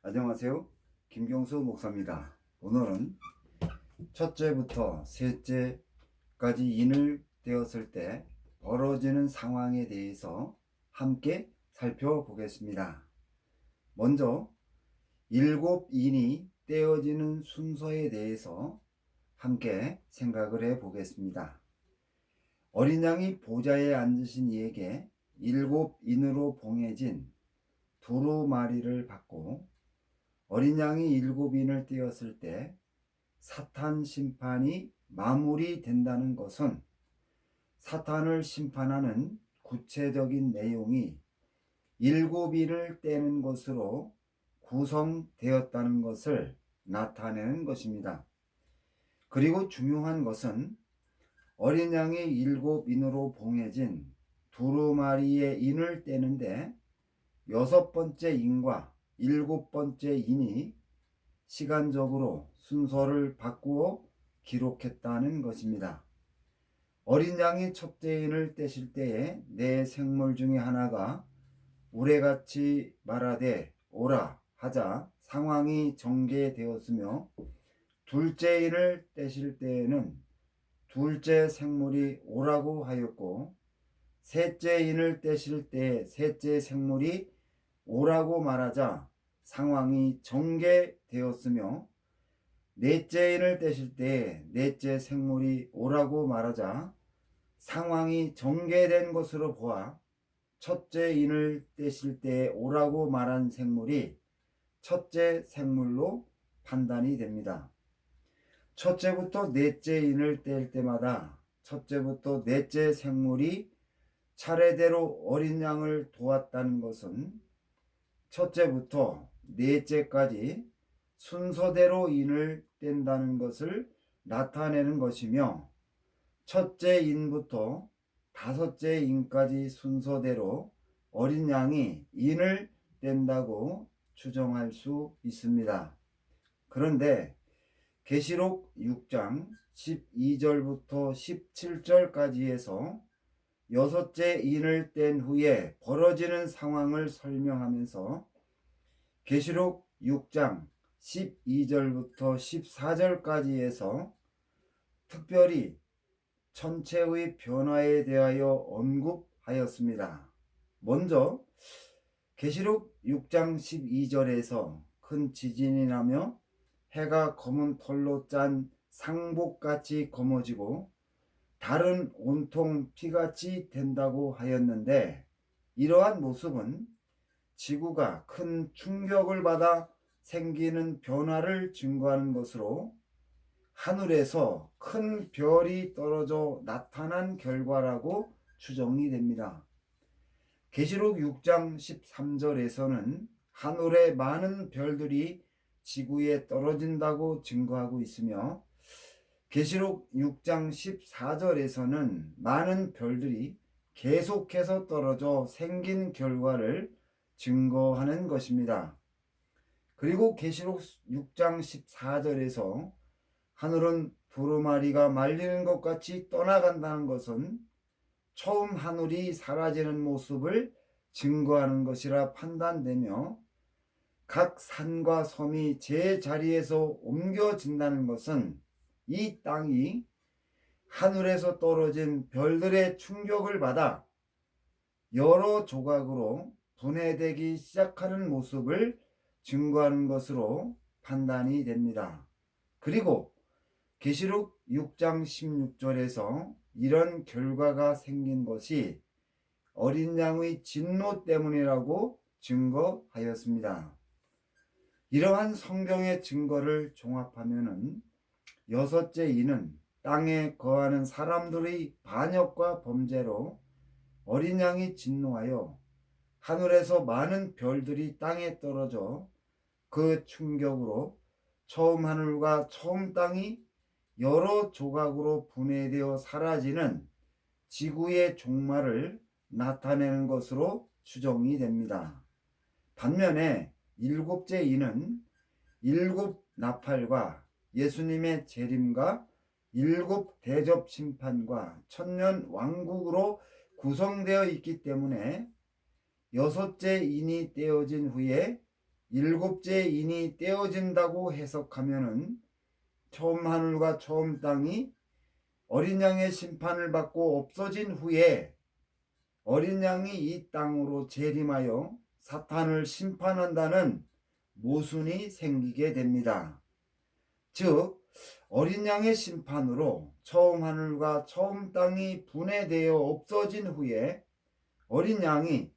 안녕하세요. 김경수 목사입니다. 오늘은 첫째부터 셋째까지 인을 떼었을 때 벌어지는 상황에 대해서 함께 살펴보겠습니다. 먼저 일곱 인이 떼어지는 순서에 대해서 함께 생각을 해 보겠습니다. 어린 양이 보좌에 앉으신 이에게 일곱 인으로 봉해진 두루마리를 받고 어린 양이 일곱 인을 떼었을 때 사탄 심판이 마무리된다는 것은 사탄을 심판하는 구체적인 내용이 일곱 인을 떼는 것으로 구성되었다는 것을 나타내는 것입니다. 그리고 중요한 것은 어린 양이 일곱 인으로 봉해진 두루마리의 인을 떼는데 여섯 번째 인과 일곱 번째 인이 시간적으로 순서를 바꾸어 기록했다는 것입니다. 어린 양이 첫째 인을 떼실 때에 내 생물 중에 하나가 우레같이 말하되 오라 하자 상황이 전개되었으며, 둘째 인을 떼실 때에는 둘째 생물이 오라고 하였고, 셋째 인을 떼실 때 셋째 생물이 오라고 말하자 상황이 전개되었으며, 넷째 인을 떼실 때 넷째 생물이 오라고 말하자 상황이 전개된 것으로 보아 첫째 인을 떼실 때 오라고 말한 생물이 첫째 생물로 판단이 됩니다. 첫째부터 넷째 인을 뗄 때마다 첫째부터 넷째 생물이 차례대로 어린 양을 도왔다는 것은 첫째부터 넷째까지 순서대로 인을 뗀다는 것을 나타내는 것이며, 첫째 인부터 다섯째 인까지 순서대로 어린 양이 인을 뗀다고 추정할 수 있습니다. 그런데 계시록 6장 12절부터 17절까지에서 여섯째 인을 뗀 후에 벌어지는 상황을 설명하면서 계시록 6장 12절부터 14절까지에서 특별히 천체의 변화에 대하여 언급하였습니다. 먼저 계시록 6장 12절에서 큰 지진이 나며 해가 검은 털로 짠 상복같이 검어지고 달은 온통 피같이 된다고 하였는데, 이러한 모습은 지구가 큰 충격을 받아 생기는 변화를 증거하는 것으로 하늘에서 큰 별이 떨어져 나타난 결과라고 추정이 됩니다. 계시록 6장 13절에서는 하늘의 많은 별들이 지구에 떨어진다고 증거하고 있으며, 계시록 6장 14절에서는 많은 별들이 계속해서 떨어져 생긴 결과를 증거하는 것입니다. 그리고 계시록 6장 14절에서 하늘은 두루마리가 말리는 것 같이 떠나간다는 것은 처음 하늘이 사라지는 모습을 증거하는 것이라 판단되며, 각 산과 섬이 제 자리에서 옮겨진다는 것은 이 땅이 하늘에서 떨어진 별들의 충격을 받아 여러 조각으로 분해되기 시작하는 모습을 증거하는 것으로 판단이 됩니다. 그리고 계시록 6장 16절에서 이런 결과가 생긴 것이 어린 양의 진노 때문이라고 증거하였습니다. 이러한 성경의 증거를 종합하면은 여섯째 인은 땅에 거하는 사람들의 반역과 범죄로 어린 양이 진노하여 하늘에서 많은 별들이 땅에 떨어져 그 충격으로 처음 하늘과 처음 땅이 여러 조각으로 분해되어 사라지는 지구의 종말을 나타내는 것으로 추정이 됩니다. 반면에 일곱째 인은 일곱 나팔과 예수님의 재림과 일곱 대접 심판과 천년 왕국으로 구성되어 있기 때문에 여섯째 인이 떼어진 후에 일곱째 인이 떼어진다고 해석하면은 처음 하늘과 처음 땅이 어린 양의 심판을 받고 없어진 후에 어린 양이 이 땅으로 재림하여 사탄을 심판한다는 모순이 생기게 됩니다. 즉 어린 양의 심판으로 처음 하늘과 처음 땅이 분해되어 없어진 후에 어린 양이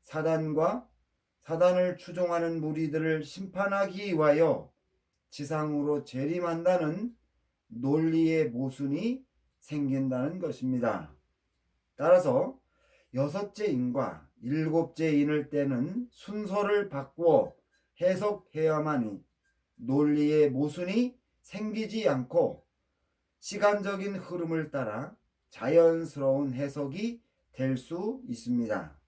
사단을 추종하는 무리들을 심판하기 위하여 지상으로 재림한다는 논리의 모순이 생긴다는 것입니다. 따라서 여섯째 인과 일곱째 인을 떼는 순서를 바꾸어 해석해야만이 논리의 모순이 생기지 않고 시간적인 흐름을 따라 자연스러운 해석이 될 수 있습니다.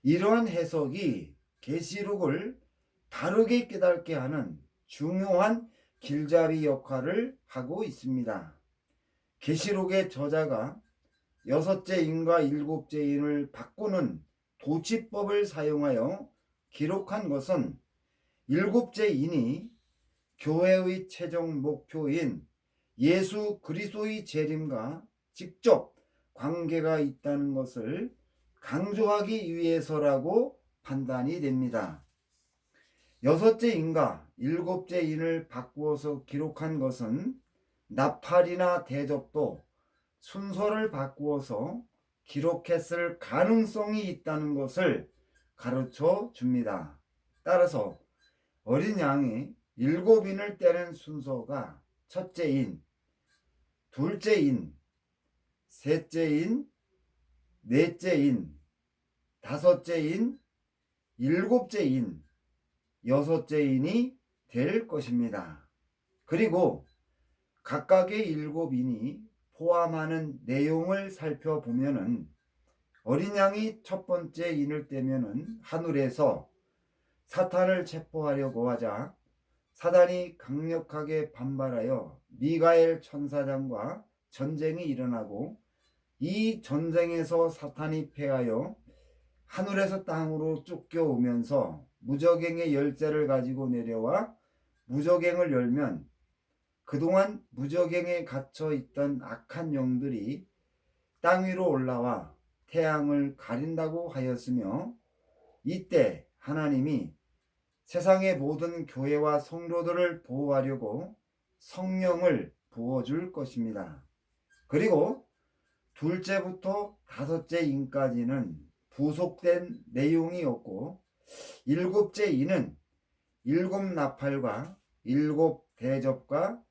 이러한 해석이 계시록을 다르게 깨닫게 하는 중요한 길잡이 역할을 하고 있습니다. 계시록의 저자가 여섯째 인과 일곱째 인을 바꾸는 도치법을 사용하여 기록한 것은 일곱째 인이 교회의 최종 목표인 예수 그리스도의 재림과 직접 관계가 있다는 것을 강조하기 위해서라고 판단이 됩니다. 여섯째 인과 일곱째 인을 바꾸어서 기록한 것은 나팔이나 대접도 순서를 바꾸어서 기록했을 가능성이 있다는 것을 가르쳐 줍니다. 따라서 어린 양이 일곱 인을 떼는 순서가 첫째 인, 둘째 인, 셋째 인, 넷째 인, 다섯째 인, 일곱째 인, 여섯째 인이 될 것입니다. 그리고 각각의 일곱 인이 포함하는 내용을 살펴보면은 어린 양이 첫 번째 인을 떼면은 하늘에서 사탄을 체포하려고 하자 사단이 강력하게 반발하여 미가엘 천사장과 전쟁이 일어나고 이 전쟁에서 사탄이 패하여 하늘에서 땅으로 쫓겨오면서 무저갱의 열쇠를 가지고 내려와 무저갱을 열면 그동안 무저갱에 갇혀 있던 악한 영들이 땅 위로 올라와 태양을 가린다고 하였으며 이때 하나님이 세상의 모든 교회와 성도들을 보호하려고 성령을 부어줄 것입니다. 그리고 둘째부터 다섯째 인까지는 부속된 내용이었고 일곱째 인은 일곱 나팔과 일곱 대접과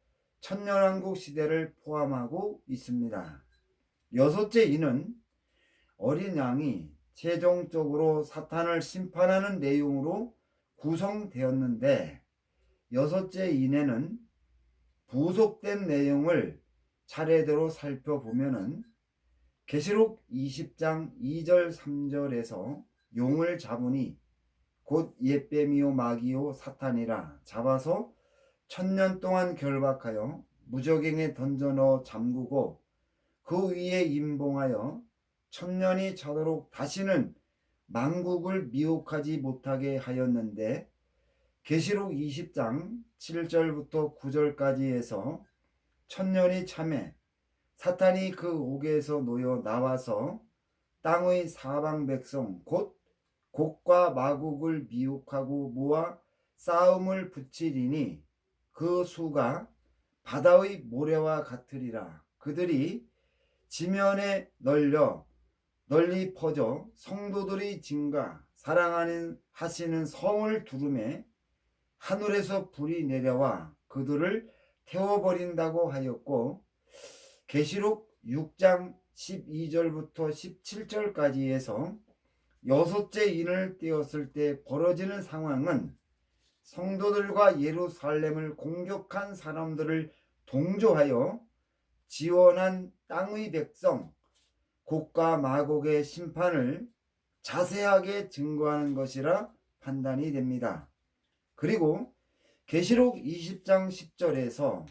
천년왕국 시대를 포함하고 있습니다. 여섯째 인은 어린 양이 최종적으로 사탄을 심판하는 내용으로 구성되었는데 여섯째 인에는 부속된 내용을 차례대로 살펴보면은 계시록 20장 2절 3절에서 용을 잡으니 곧 옛뱀이요 마귀요 사탄이라 잡아서 1000년 동안 결박하여 무저갱에 던져 넣어 잠그고 그 위에 임봉하여 1000년이 차도록 다시는 만국을 미혹하지 못하게 하였는데 계시록 20장 7절부터 9절까지 해서 1000년이 참에 사탄이 그 옥에서 놓여 나와서 땅의 사방 백성 곧 곡과 마국을 미혹하고 모아 싸움을 붙이리니 그 수가 바다의 모래와 같으리라. 그들이 지면에 널리 퍼져 성도들이 증가 사랑하는 하시는 성을 두르매 하늘에서 불이 내려와 그들을 태워버린다고 하였고 계시록 6장 12절부터 17절까지 해서 여섯째 인을 띄었을 때 벌어지는 상황은 성도들과 예루살렘을 공격한 사람들을 동조하여 지원한 땅의 백성 곡과 마곡의 심판을 자세하게 증거하는 것이라 판단이 됩니다. 그리고 계시록 20장 10절에서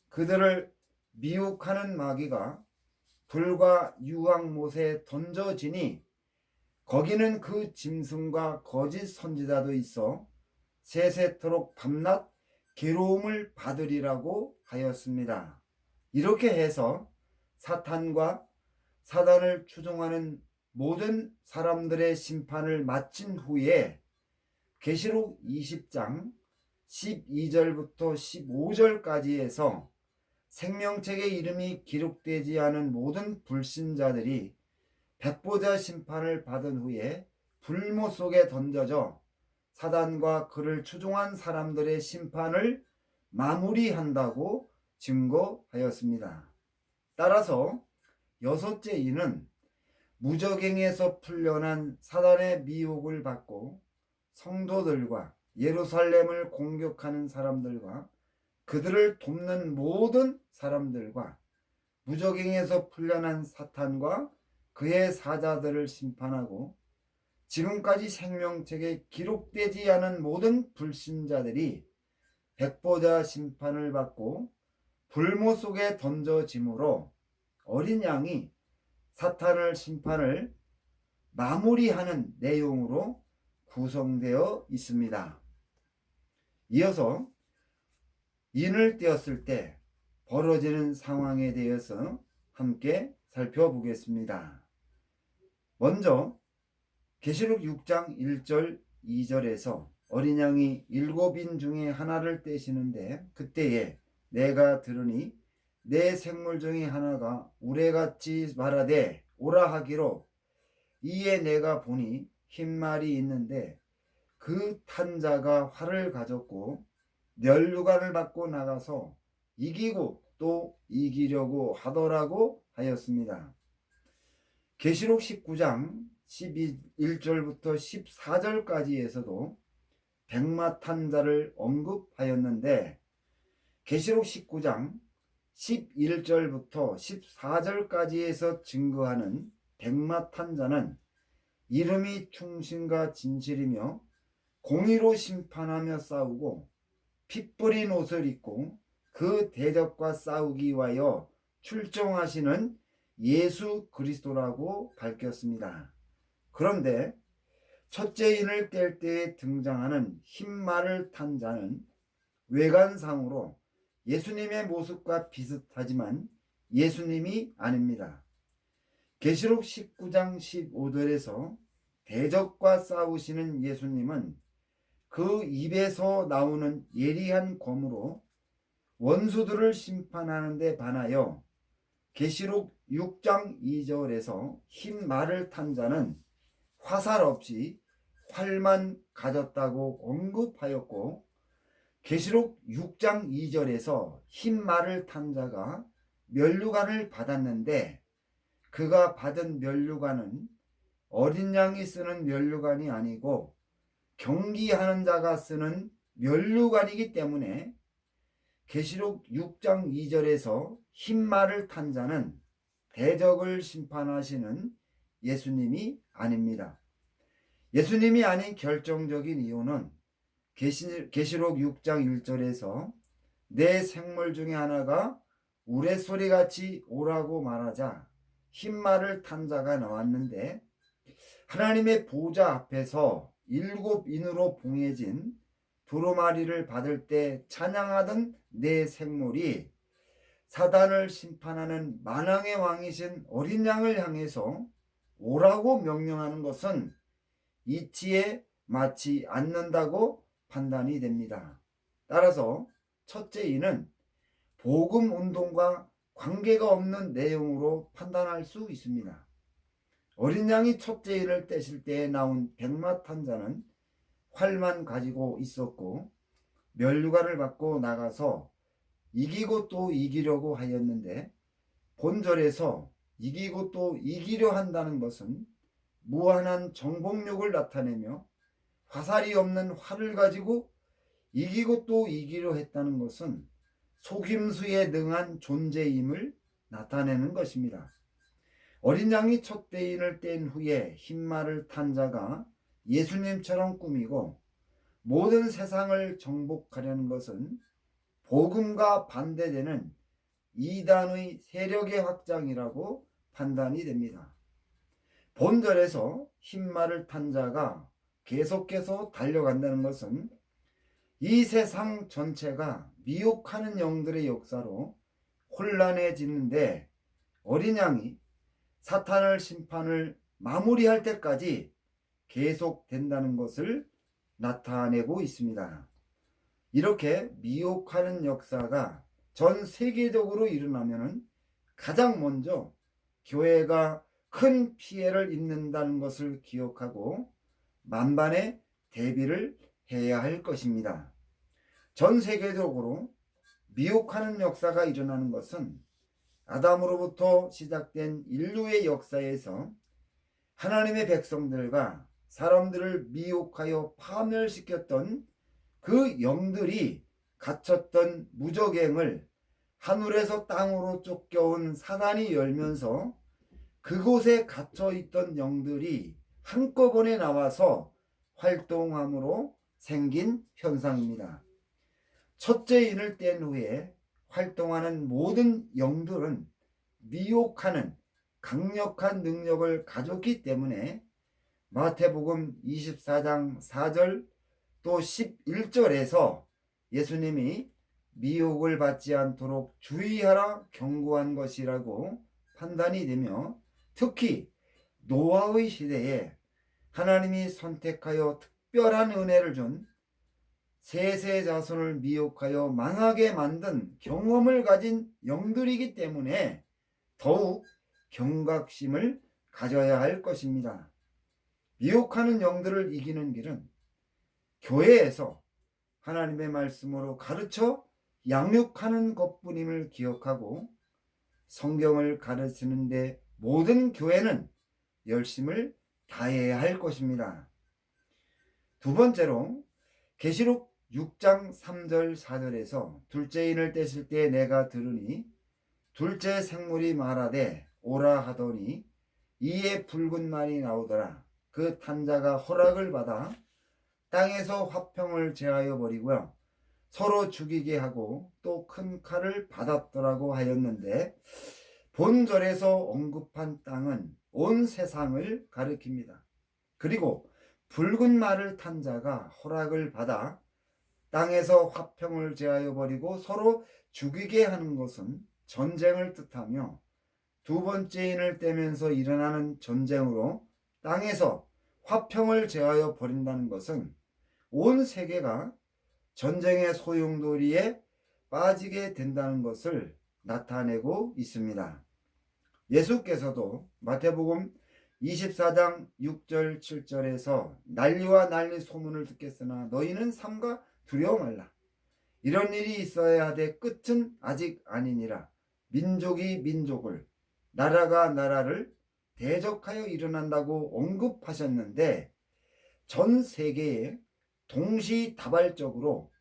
그들을 미혹하는 마귀가 불과 유황못에 던져지니 거기는 그 짐승과 거짓 선지자도 있어 세세토록 밤낮 괴로움을 받으리라고 하였습니다. 이렇게 해서 사탄과 사단을 추종하는 모든 사람들의 심판을 마친 후에 계시록 20장 12절부터 15절까지에서 생명책에 이름이 기록되지 않은 모든 불신자들이 백보자 심판을 받은 후에 불모 속에 던져져 사단과 그를 추종한 사람들의 심판을 마무리한다고 증거하였습니다. 따라서 여섯째 이는 무저갱에서 풀려난 사단의 미혹을 받고 성도들과 예루살렘을 공격하는 사람들과 그들을 돕는 모든 사람들과 무저갱에서 풀려난 사탄과 그의 사자들을 심판하고 지금까지 생명책에 기록되지 않은 모든 불신자들이 백보자 심판을 받고 불모 속에 던져지므로 어린 양이 사탄을 심판을 마무리하는 내용으로 구성되어 있습니다. 이어서 인을 떼었을 때 벌어지는 상황에 대해서 함께 살펴보겠습니다. 먼저 계시록 6장 1절 2절에서 어린 양이 7인 중에 하나를 떼시는데 그때에 내가 들으니 내 생물 중에 하나가 우레같이 말하되 오라 하기로 이에 내가 보니 흰 말이 있는데 그 탄 자가 활을 가졌고 면류관을 받고 나가서 이기고 또 이기려고 하더라고 하였습니다. 계시록 19장 1절부터 14절까지에서도 백마탄 자를 언급하였는데 계시록 19장 11절부터 14절까지에서 증거하는 백마탄 자는 이름이 충신과 진실이며 공의로 심판하며 싸우고 피 뿌린 옷을 입고 그 대적과 싸우기 위하여 출정하시는 예수 그리스도라고 밝혔습니다. 그런데 첫째 인을 뗄 때에 등장하는 흰 말을 탄 자는 외관상으로 예수님의 모습과 비슷하지만 예수님이 아닙니다. 계시록 19장 15절에서 대적과 싸우시는 예수님은 그 입에서 나오는 예리한 검으로 원수들을 심판하는 데 반하여 계시록 6장 2절에서 흰 말을 탄 자는 화살 없이 활만 가졌다고 언급하였고 계시록 6장 2절에서 흰 말을 탄 자가 면류관을 받았는데 그가 받은 면류관은 어린 양이 쓰는 면류관이 아니고 경기하는 자가 쓰는 면류관이기 때문에 계시록 6장 2절에서 흰 말을 탄 자는 대적을 심판하시는 예수님이 아닙니다. 예수님이 아닌 결정적인 이유는 계시록 6장 1절에서 내 생물 중에 하나가 우레소리같이 오라고 말하자 흰 말을 탄 자가 나왔는데 하나님의 보좌 앞에서 7인으로 봉해진 두루마리를 받을 때 찬양하던 내 생물이 사단을 심판하는 만왕의 왕이신 어린 양을 향해서 오라고 명령하는 것은 이치에 맞지 않는다고 판단이 됩니다. 따라서 첫째 이는 복음 운동과 관계가 없는 내용으로 판단할 수 있습니다. 어린 양이 첫째 인을 떼실 때에 나온 백마탄 자는 활만 가지고 있었고 면류관을 받고 나가서 이기고 또 이기려고 하였는데 본절에서 이기고 또 이기려 한다는 것은 무한한 정복력을 나타내며 화살이 없는 활을 가지고 이기고 또 이기려 했다는 것은 속임수에 능한 존재임을 나타내는 것입니다. 어린 양이 첫째 인을 뗀 후에 흰 말을 탄 자가 예수님처럼 꾸미고 모든 세상을 정복하려는 것은 복음과 반대되는 이단의 세력의 확장이라고 판단이 됩니다. 본절에서 흰 말을 탄 자가 계속해서 달려간다는 것은 이 세상 전체가 미혹하는 영들의 역사로 혼란해지는데 어린 양이 사탄을 심판을 마무리할 때까지 계속된다는 것을 나타내고 있습니다. 이렇게 미혹하는 역사가 전 세계적으로 일어나면 가장 먼저 교회가 큰 피해를 입는다는 것을 기억하고 만반의 대비를 해야 할 것입니다. 전 세계적으로 미혹하는 역사가 일어나는 것은 아담으로부터 시작된 인류의 역사에서 하나님의 백성들과 사람들을 미혹하여 파멸시켰던 그 영들이 갇혔던 무저갱을 하늘에서 땅으로 쫓겨온 사단이 열면서 그곳에 갇혀있던 영들이 한꺼번에 나와서 활동함으로 생긴 현상입니다. 첫째 인을 뗀 후에 활동하는 모든 영들은 미혹하는 강력한 능력을 가졌기 때문에 마태복음 24장 4절 또 11절에서 예수님이 미혹을 받지 않도록 주의하라 경고한 것이라고 판단이 되며, 특히 노아의 시대에 하나님이 선택하여 특별한 은혜를 준 셋의 자손을 미혹하여 망하게 만든 경험을 가진 영들이기 때문에 더욱 경각심을 가져야 할 것입니다. 미혹하는 영들을 이기는 길은 교회에서 하나님의 말씀으로 가르쳐 양육하는 것뿐임을 기억하고 성경을 가르치는데 모든 교회는 열심을 다해야 할 것입니다. 두 번째로 계시록 6장 3절 4절에서 둘째 인을 떼실 때 내가 들으니 둘째 생물이 말하되 오라 하더니 이에 붉은 말이 나오더라. 그 탄자가 허락을 받아 땅에서 화평을 제하여 버리고요 서로 죽이게 하고 또 큰 칼을 받았더라고 하였는데, 본절에서 언급한 땅은 온 세상을 가리킵니다. 그리고 붉은 말을 탄 자가 허락을 받아 땅에서 화평을 제하여 버리고 서로 죽이게 하는 것은 전쟁을 뜻하며, 두 번째 인을 떼면서 일어나는 전쟁으로 땅에서 화평을 제하여 버린다는 것은 온 세계가 전쟁의 소용돌이에 빠지게 된다는 것을 나타내고 있습니다. 예수께서도 마태복음 24장 6절 7절에서 난리와 난리 소문을 듣겠으나 너희는 삼가 두려워 말라. 이런 일이 있어야 하되 끝은 아직 아니니라. 민족이 민족을, 나라가 나라를 대적하여 일어난다고 언급하셨는데, 전 세계에 동시다발적으로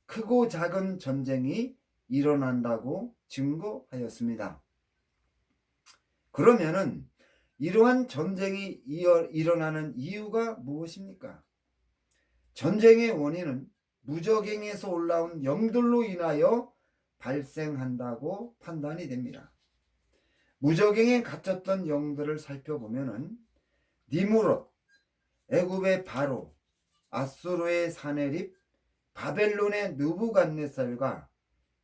크고 작은 전쟁이 일어난다고 증거하였습니다. 그러면은 이러한 전쟁이 일어나는 이유가 무엇입니까? 전쟁의 원인은 무저갱에서 올라온 영들로 인하여 발생한다고 판단이 됩니다. 무저갱에 갇혔던 영들을 살펴보면은 니무롯, 애굽의 바로, 아수르의 사네립, 바벨론의 느부갓네살과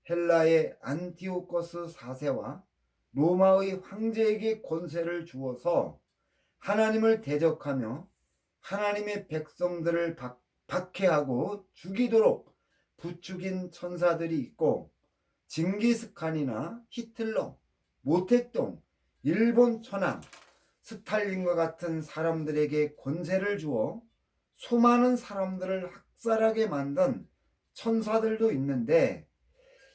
헬라의 안티오코스 4세와 로마의 황제에게 권세를 주어서 하나님을 대적하며 하나님의 백성들을 박해하고 죽이도록 부추긴 천사들이 있고, 징기스칸이나 히틀러, 모택동, 일본 천황, 스탈린과 같은 사람들에게 권세를 주어 수많은 사람들을 학살하게 만든 천사들도 있는데,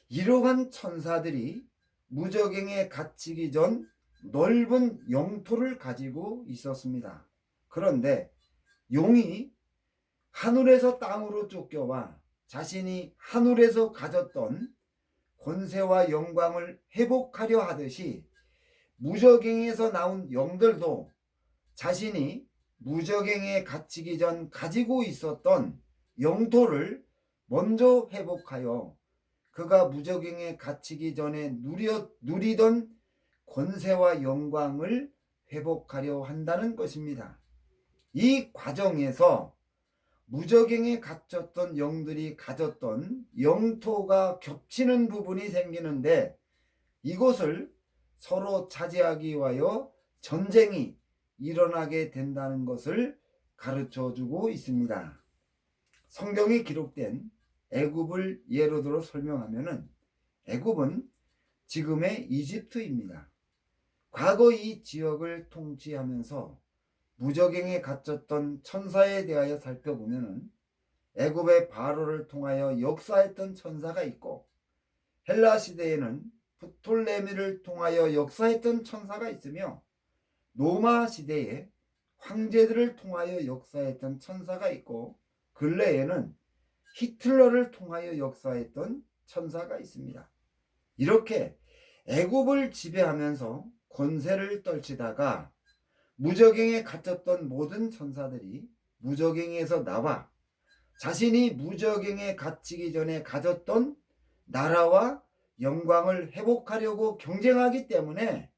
이러한 천사들이 무저갱에 갇히기 전 넓은 영토를 가지고 있었습니다. 그런데 용이 하늘에서 땅으로 쫓겨와 자신이 하늘에서 가졌던 권세와 영광을 회복하려 하듯이 무저갱에서 나온 영들도 자신이 무저갱에 갇히기 전 가지고 있었던 영토를 먼저 회복하여 그가 무저갱에 갇히기 전에 누리던 권세와 영광을 회복하려 한다는 것입니다. 이 과정에서 무적행에 갇혔던 영들이 가졌던 영토가 겹치는 부분이 생기는데 이곳을 서로 차지하기 위하여 전쟁이 일어나게 된다는 것을 가르쳐 주고 있습니다. 성경에 기록된 애굽을 예로 들어 설명하면은 애굽은 지금의 이집트입니다. 과거 이 지역을 통치하면서 무적행에 갇혔던 천사에 대하여 살펴보면은 애굽의 바로를 통하여 역사했던 천사가 있고 헬라 시대에는 프톨레미를 통하여 역사했던 천사가 있으며 로마 시대에 황제들을 통하여 역사했던 천사가 있고 근래에는 히틀러를 통하여 역사했던 천사가 있습니다. 이렇게 애굽을 지배하면서 권세를 떨치다가 무적행에 갇혔던 모든 천사들이 무적행에서 나와 자신이 무적행에 갇히기 전에 가졌던 나라와 영광을 회복하려고 경쟁하기 때문에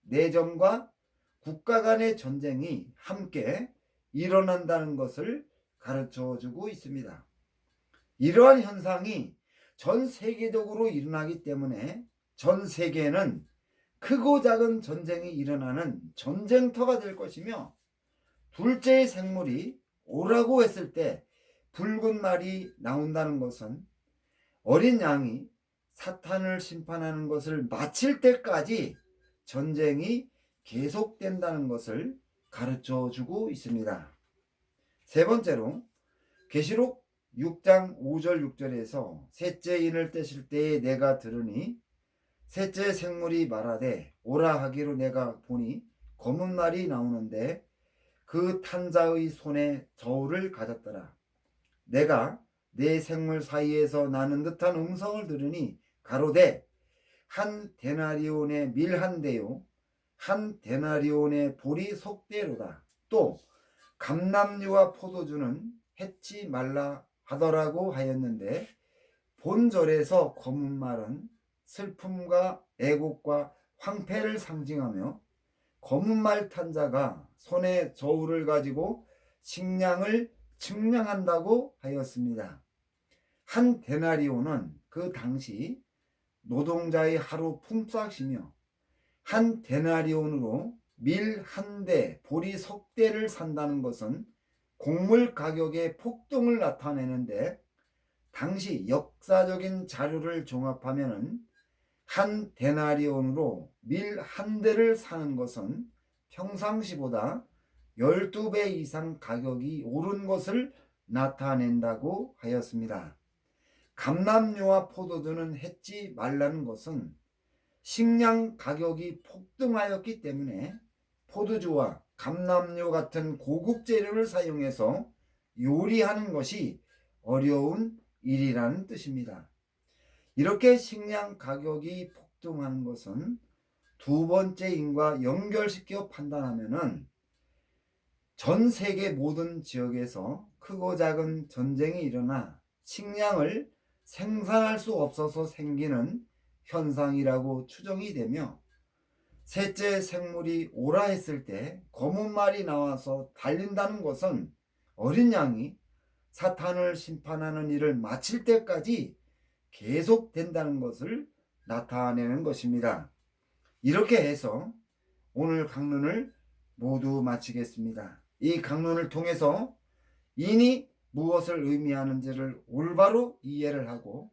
내전과 국가 간의 전쟁이 함께 일어난다는 것을 가르쳐 주고 있습니다. 이러한 현상이 전 세계적으로 일어나기 때문에 전 세계는 크고 작은 전쟁이 일어나는 전쟁터가 될 것이며 둘째의 생물이 오라고 했을 때 붉은 말이 나온다는 것은 어린 양이 사탄을 심판하는 것을 마칠 때까지 전쟁이 계속된다는 것을 가르쳐 주고 있습니다. 세 번째로 계시록 6장 5절 6절에서 셋째 인을 떼실 때에 내가 들으니 셋째 생물이 말하되 오라 하기로 내가 보니 검은 말이 나오는데 그 탄자의 손에 저울을 가졌더라. 내가 네 생물 사이에서 나는 듯한 음성을 들으니 가로되 한 데나리온의 밀 한 대요 한 데나리온의 보리 속대로다. 또 감람류와 포도주는 해치 말라 하더라고 하였는데 본절에서 검은 말은 슬픔과 애곡과 황폐를 상징하며 검은 말 탄자가 손에 저울을 가지고 식량을 측량한다고 하였습니다. 한 데나리온은 그 당시 노동자의 하루 품삯이며 한 데나리온으로 밀 한 대, 보리 석 대를 산다는 것은 곡물 가격의 폭등을 나타내는데 당시 역사적인 자료를 종합하면 한 데나리온으로 밀 한 대를 사는 것은 평상시보다 12배 이상 가격이 오른 것을 나타낸다고 하였습니다. 감람류와 포도주는 해지 말라는 것은 식량 가격이 폭등하였기 때문에 포도주와 감람류 같은 고급 재료를 사용해서 요리하는 것이 어려운 일이라는 뜻입니다. 이렇게 식량 가격이 폭등하는 것은 두 번째 인과 연결시켜 판단하면은 전 세계 모든 지역에서 크고 작은 전쟁이 일어나 식량을 생산할 수 없어서 생기는 현상이라고 추정이 되며 셋째 생물이 오라 했을 때 검은 말이 나와서 달린다는 것은 어린 양이 사탄을 심판하는 일을 마칠 때까지 계속된다는 것을 나타내는 것입니다. 이렇게 해서 오늘 강론을 모두 마치겠습니다. 이 강론을 통해서 인이 무엇을 의미하는지를 올바로 이해를 하고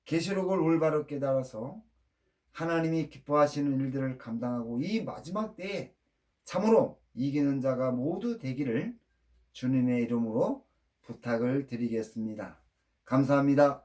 계시록을 올바로 깨달아서 하나님이 기뻐하시는 일들을 감당하고 이 마지막 때에 참으로 이기는 자가 모두 되기를 주님의 이름으로 부탁을 드리겠습니다. 감사합니다.